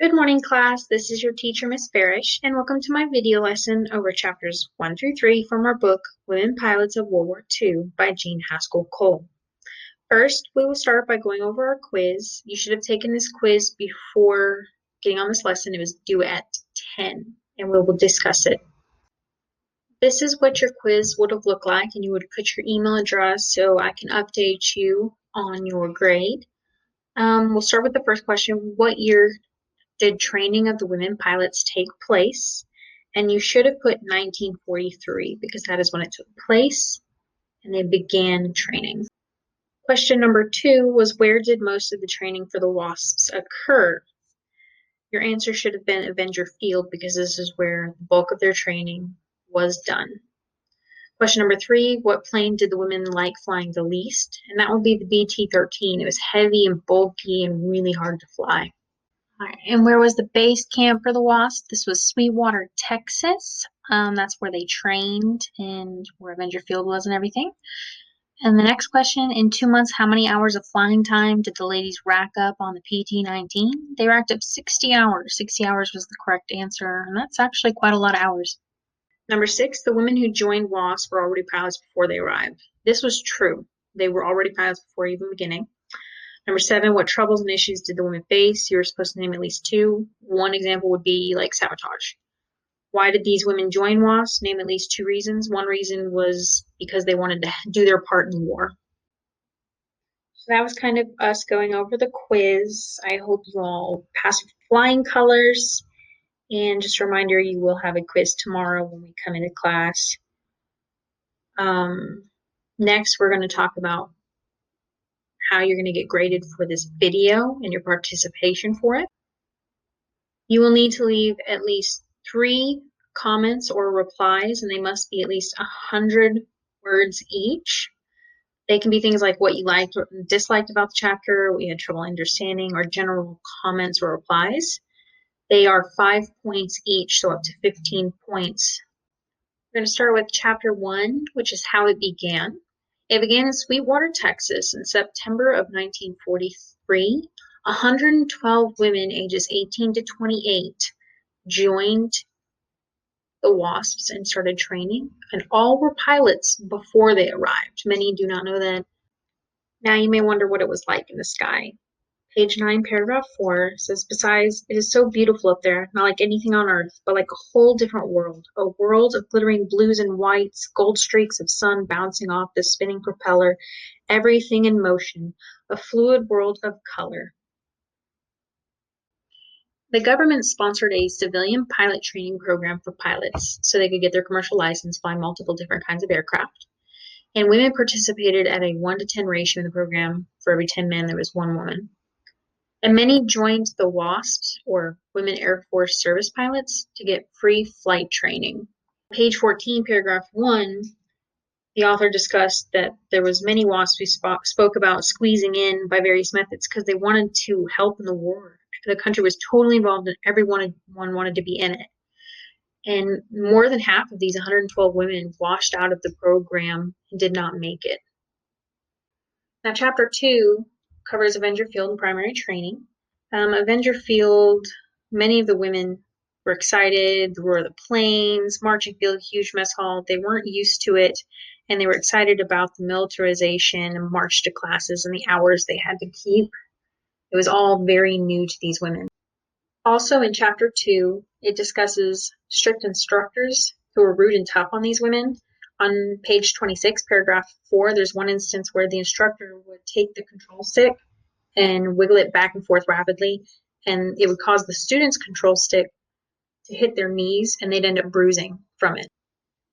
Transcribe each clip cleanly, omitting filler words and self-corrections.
Good morning, class. This is your teacher, Miss Farish, and welcome to my video lesson over chapters 1 through 3 from our book, Women Pilots of World War II by Jean Haskell Cole. First, we will start by going over our quiz. You should have taken this quiz before getting on this lesson. It was due at 10, and we will discuss it. This is what your quiz would have looked like, and you would put your email address so I can update you on your grade. We'll start with the first question. What year did training of the women pilots take place? And you should have put 1943 because that is when it took place and they began training. Question number 2 was, where did most of the training for the WASPs occur? Your answer should have been Avenger Field because this is where the bulk of their training was done. Question number 3, what plane did the women like flying the least? And that would be the BT-13. It was heavy and bulky and really hard to fly. All right, and where was the base camp for the WASP? This was Sweetwater, Texas. That's where they trained and where Avenger Field was and everything. And the next question, in 2 months, how many hours of flying time did the ladies rack up on the PT-19? They racked up 60 hours. 60 hours was the correct answer, and that's actually quite a lot of hours. Number 6, the women who joined WASP were already pilots before they arrived. This was true. They were already pilots before even beginning. Number 7, what troubles and issues did the women face? You were supposed to name at least 2. One example would be like sabotage. Why did these women join WASP? Name at least 2 reasons. One reason was because they wanted to do their part in the war. So that was kind of us going over the quiz. I hope you all pass with flying colors. And just a reminder, you will have a quiz tomorrow when we come into class. Next, we're going to talk about how you're going to get graded for this video and your participation for it. You will need to leave at least 3 comments or replies, and they must be at least 100 words each. They can be things like what you liked or disliked about the chapter, what you had trouble understanding, or general comments or replies. They are 5 points each, so up to 15 points. We're going to start with chapter 1, which is how it began. It began in Sweetwater, Texas in September of 1943. 112 women ages 18 to 28 joined the WASPs and started training, and all were pilots before they arrived. Many do not know that. Now you may wonder what it was like in the sky. Page 9, paragraph 4 says, besides, it is so beautiful up there, not like anything on earth, but like a whole different world, a world of glittering blues and whites, gold streaks of sun bouncing off the spinning propeller, everything in motion, a fluid world of color. The government sponsored a civilian pilot training program for pilots so they could get their commercial license, fly multiple different kinds of aircraft. And women participated at a 1 to 10 ratio in the program. For every 10 men, there was 1 woman. And many joined the WASPs, or Women Air Force Service Pilots, to get free flight training. Page 14, paragraph 1, the author discussed that there was many WASPs who spoke about squeezing in by various methods because they wanted to help in the war. The country was totally involved and everyone wanted to be in it. And more than half of these 112 women washed out of the program and did not make it. Now, chapter 2 covers Avenger Field and primary training. Avenger Field, many of the women were excited, the roar of the planes, marching field, huge mess hall. They weren't used to it, and they were excited about the militarization and march to classes and the hours they had to keep. It was all very new to these women. Also in chapter 2, it discusses strict instructors who were rude and tough on these women. On page 26, paragraph 4, there's one instance where the instructor would take the control stick and wiggle it back and forth rapidly, and it would cause the student's control stick to hit their knees, and they'd end up bruising from it.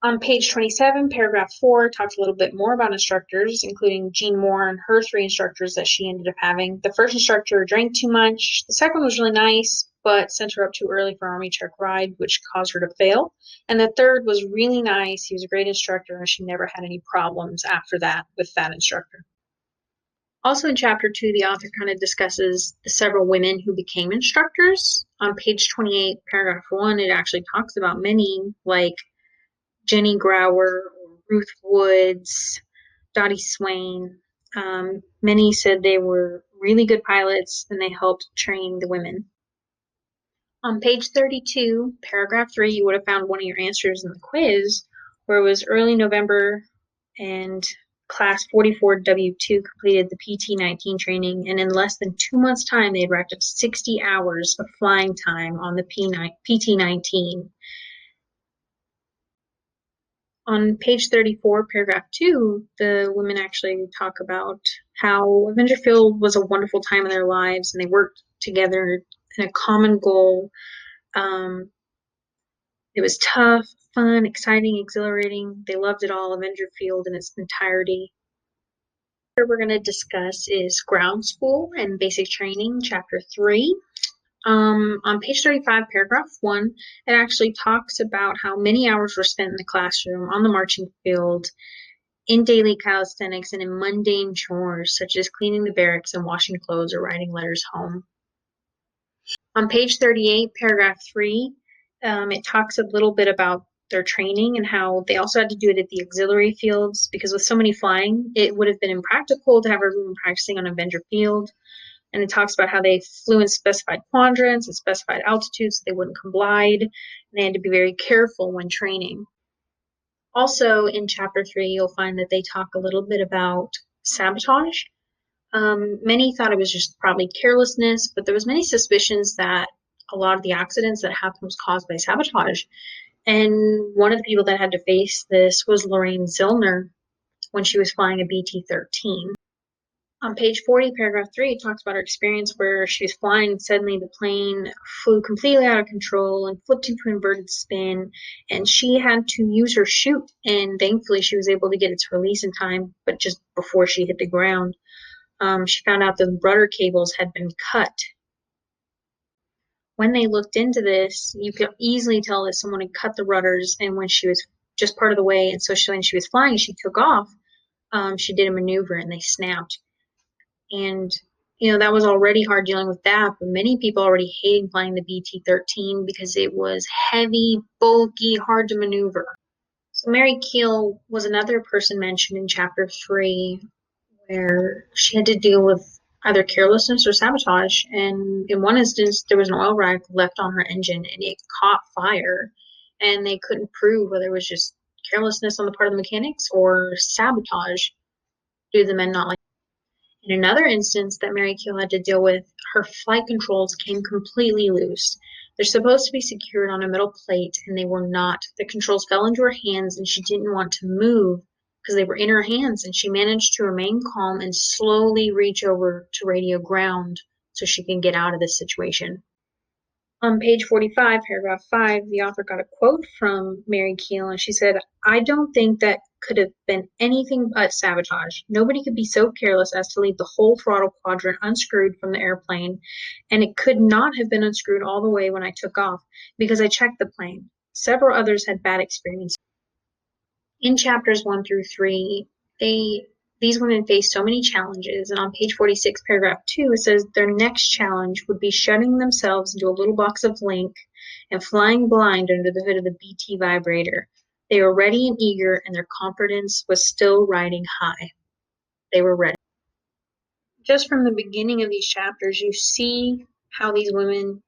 On page 27, paragraph 4, talks a little bit more about instructors, including Jean Moore and her 3 instructors that she ended up having. The first instructor drank too much. The second one was really nice, but sent her up too early for Army Check Ride, which caused her to fail. And the third was really nice. He was a great instructor, and she never had any problems after that with that instructor. Also in chapter 2, the author kind of discusses the several women who became instructors. On page 28, paragraph 1, it actually talks about many, like Jenny Grauer, or Ruth Woods, Dottie Swain. Many said they were really good pilots and they helped train the women. On page 32, paragraph 3, you would have found one of your answers in the quiz, where it was early November and class 44 W2 completed the PT-19 training, and in less than 2 months' time, they had racked up 60 hours of flying time on the PT-19. On page 34, paragraph 2, the women actually talk about how Avenger Field was a wonderful time in their lives, and they worked together in a common goal. It was tough, fun, exciting, exhilarating. They loved it all, Avenger Field in its entirety. What we're going to discuss is ground school and basic training, chapter 3. On page 35, paragraph 1, it actually talks about how many hours were spent in the classroom, on the marching field, in daily calisthenics, and in mundane chores such as cleaning the barracks and washing clothes or writing letters home. On page 38, paragraph 3, it talks a little bit about their training and how they also had to do it at the auxiliary fields because with so many flying, it would have been impractical to have everyone practicing on Avenger Field. And it talks about how they flew in specified quadrants and specified altitudes so they wouldn't collide, and they had to be very careful when training. Also, in chapter 3, you'll find that they talk a little bit about sabotage. Many thought it was just probably carelessness, but there was many suspicions that a lot of the accidents that happened was caused by sabotage. And one of the people that had to face this was Lorraine Zillner when she was flying a BT-13. On page 40, paragraph 3, it talks about her experience where she was flying and suddenly the plane flew completely out of control and flipped into an inverted spin, and she had to use her chute, and thankfully she was able to get its release in time, but just before she hit the ground. She found out the rudder cables had been cut. When they looked into this, you could easily tell that someone had cut the rudders, and when she was just part of the way, and so when she was flying, she took off, she did a maneuver and they snapped. And, that was already hard dealing with that, but many people already hated flying the BT-13 because it was heavy, bulky, hard to maneuver. So Mary Keel was another person mentioned in chapter 3 where she had to deal with either carelessness or sabotage. And in one instance, there was an oil rag left on her engine and it caught fire, and they couldn't prove whether it was just carelessness on the part of the mechanics or sabotage due to the men not like. In another instance that Mary Keel had to deal with, her flight controls came completely loose. They're supposed to be secured on a metal plate, and they were not. The controls fell into her hands, and she didn't want to move because they were in her hands, and she managed to remain calm and slowly reach over to radio ground so she can get out of this situation. On page 45, paragraph 5, the author got a quote from Mary Keel, and she said, "I don't think that could have been anything but sabotage. Nobody could be so careless as to leave the whole throttle quadrant unscrewed from the airplane, and it could not have been unscrewed all the way when I took off, because I checked the plane. Several others had bad experiences." In chapters 1 through 3, these women faced so many challenges, and on page 46, paragraph 2, it says their next challenge would be shutting themselves into a little box of link and flying blind under the hood of the BT vibrator. They were ready and eager, and their confidence was still riding high. They were ready. Just from the beginning of these chapters, you see how these women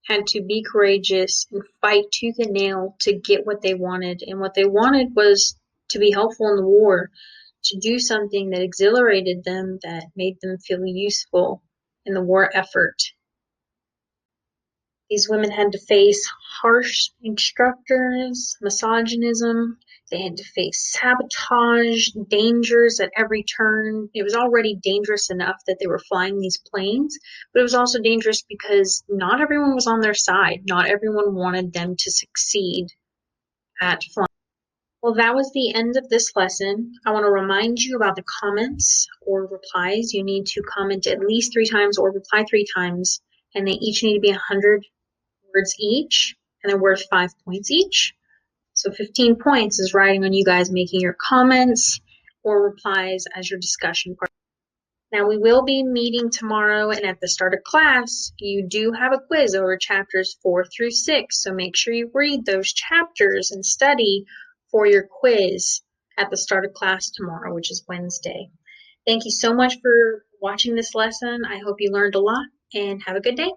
had to be courageous and fight tooth and nail to get what they wanted. And what they wanted was to be helpful in the war, to do something that exhilarated them, that made them feel useful in the war effort. These women had to face harsh instructors, misogynism. They had to face sabotage, dangers at every turn. It was already dangerous enough that they were flying these planes, but it was also dangerous because not everyone was on their side. Not everyone wanted them to succeed at flying. Well, that was the end of this lesson. I want to remind you about the comments or replies. You need to comment at least 3 times or reply 3 times, and they each need to be 100 words each, and they're worth 5 points each. So 15 points is riding on you guys making your comments or replies as your discussion part. Now, we will be meeting tomorrow, and at the start of class, you do have a quiz over chapters 4 through 6, so make sure you read those chapters and study for your quiz at the start of class tomorrow, which is Wednesday. Thank you so much for watching this lesson. I hope you learned a lot, and have a good day.